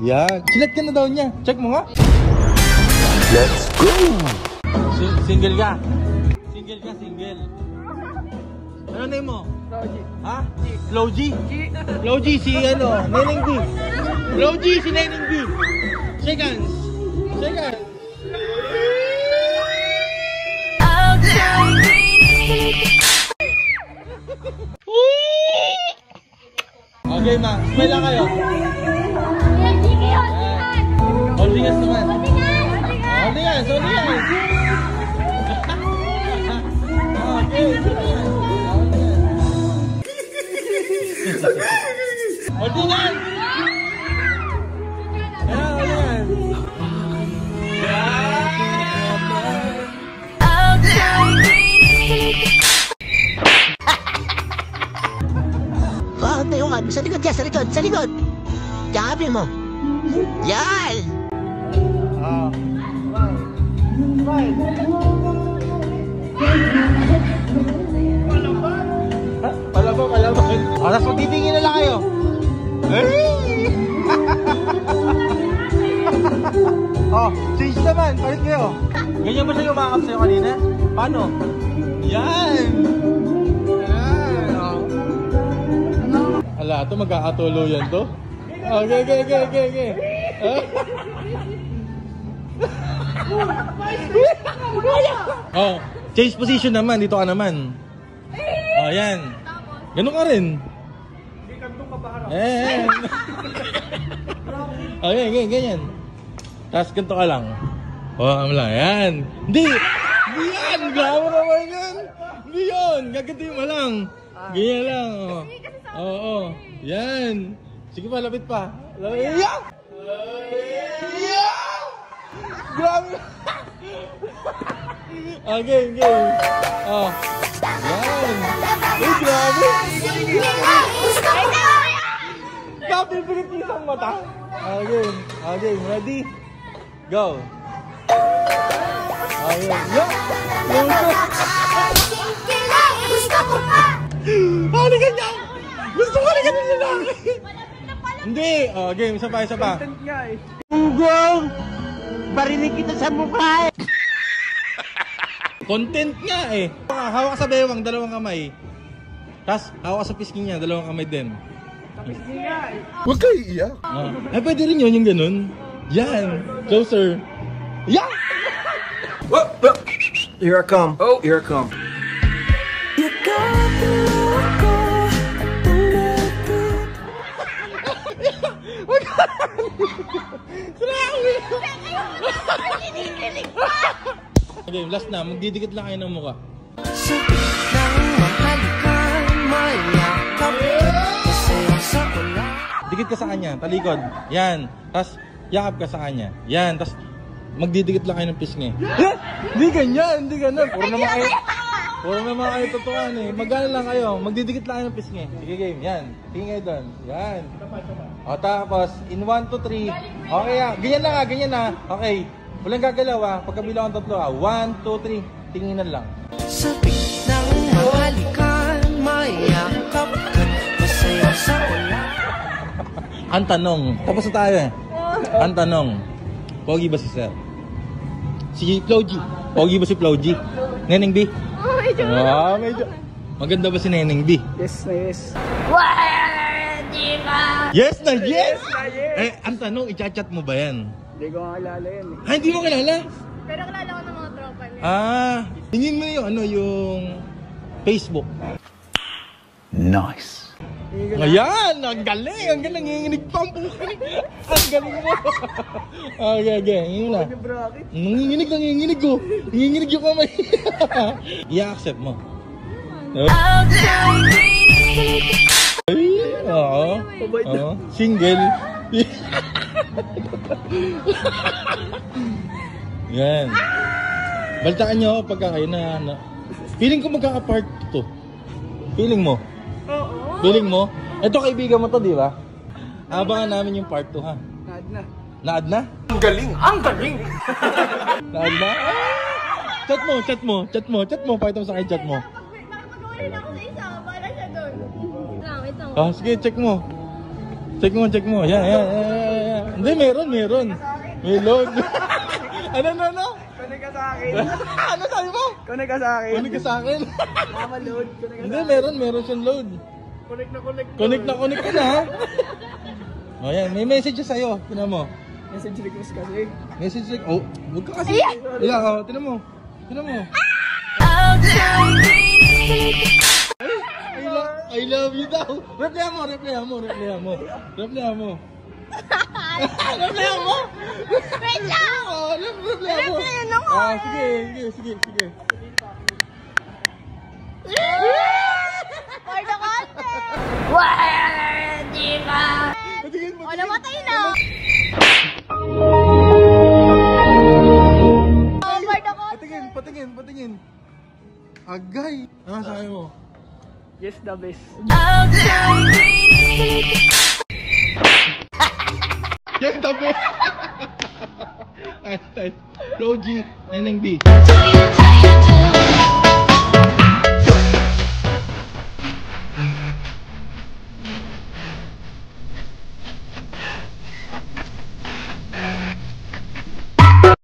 Yan. Silat ka na daw niya. Check mo nga. Let's go! Single ka? Single ka, single. Ano name mo? Flow G. Ha? Flow G? Flow G si ano? Neneng B. Flow G si Neneng B. Seconds. Seconds. Okay ma, smile lang kayo. Holding hands naman. Holding hands, holding hands. Okay. Holding hands. Sa likod ka, sa likod, sa likod. Yakapin mo. Yan! Palaban. Tapos magtitingin na lang kayo. Change naman. Palit kayo. Ganyan ba siya umakap sa'yo kanina? Paano? Yan! Ala, ito magkakatulo yan to. Okay. Oh, change position naman. Dito ka naman. Oh, yan. Ganun ka rin. Hindi kantong ka pa harap. Okay, ganyan. Tapos ganito ka lang. Oh, lang. Yan. Hindi yan. Gawin naman yan. Hindi yun. Gagantiin mo lang. Ganyan lang. Oo. Yan. Sige pa, lapit pa. Yan! Grabe! Okay. Oh. Yan. Grabe! Grabe, pinitis ang mata. Okay. Ready? Go. Okay. Yan! Ano ganyan? Gusto ko rin ganyan nila. Hindi. Game. Isa pa. Content nga eh. Ugong! Barinig kita sa mukha eh. Content nga eh. Hawak ka sa bewang, dalawang kamay. Tapos, hawak ka sa pisngi niya, dalawang kamay din. Tapos di nga eh. Huwag kayo iyak. Ay, pwede rin yun, yung ganun. Yan. Closer. Yan! Here I come. Oh, here I come. Okay, last na. Magdidikit lang kayo ng mukha. Dikit ka sa kanya, talikod. Yan. Tapos, yakap ka sa kanya. Yan. Tapos, magdidikit lang kayo ng pisngi. Hindi ganyan, hindi ganun. Puro naman kayo totoan eh. Magana lang kayo. Magdidikit lang kayo ng pisngi. Sige game, yan. Tingin kayo doon. Yan. O tapos, in 1, 2, 3. Okay ah. Ganyan na. Okay. Walang gagalaw ah. Pagkabilang ang tatlo ah. 1, 2, 3. Tinginan lang. Sabik ng mahalikan, mayakap ka't masaya sa ulan. Ang tanong. Tapos na tayo eh. Ang tanong. Pogi ba si Sir? Si Flow G. Pogi ba si Flow G? Neneng B? Medyo. Maganda ba si Neneng B? Yes na yes. Yes na yes! Eh, ang tanong, i-chat mo ba yan? Hindi ko kilala yan eh. Hindi mo kilala? Pero kilala ko ng mga tropa niya. Tingin mo yung yung Facebook. Nice. Ayan! Ang galing! Nanginginig pa ang buhay. Ang galing mo! Okay. Yun na. Nanginginig ko. Nanginginig yung kamay. I-accept mo. Ay, oo. Single. Yan. Baltaan nyo ako pagka kayo na. Feeling ko magkaka-part to. Feeling mo? Oo. Feeling mo? Ito kaibigan mo to, di ba? Abangan namin yung part 2 ha. Naad na. Naad na? Ang galing! Naad na? Chat mo. Pakita mo sa akin, chat mo. Mag-uulin ako sa isa, para siya doon. Wait lang. Sige, check mo. Yan. Hindi, meron. May load. Ano? Kunin ka sa akin. Ano sabi mo? Kunin ka sa akin. Kunin ka sa akin. Mama load. Kunin ka Hindi, sa akin. meron siyang load. Connect na. Connect ka na ha. O yan, may message siya sa'yo. Tinan mo. Message request kasi. Message like, oh, huwag ka kasi. Yeah, tinan mo. I love you daw. Replyan mo. Replyan mo. Wait lang! Oh, replyan mo. Replyan ako Ah, eh. sige. For the content! Hindi ka! Patingin. O, namatay na! Oh, for the content! Patingin. Agay. Ano sabi mo? Yes, the best. Yes, tabi. Ay, Logi, NNB.